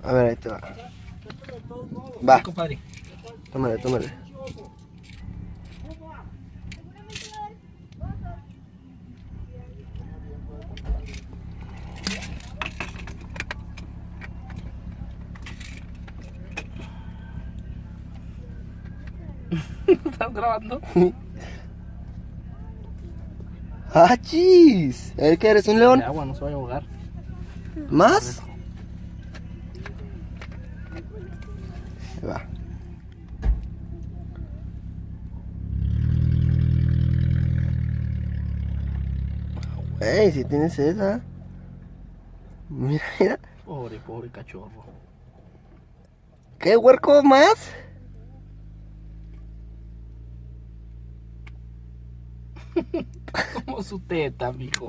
A ver, ahí te va. Va, Sí, compadre. tómale, tómale. ¿Estás grabando? ¡Ah, chis! ¿Qué eres, un león? De agua, no se vaya a ahogar. ¿Más? Ahí va. Ey, si tienes esa. Mira, mira. Pobre, pobre cachorro. ¿Qué huerco más? Como su teta, mijo.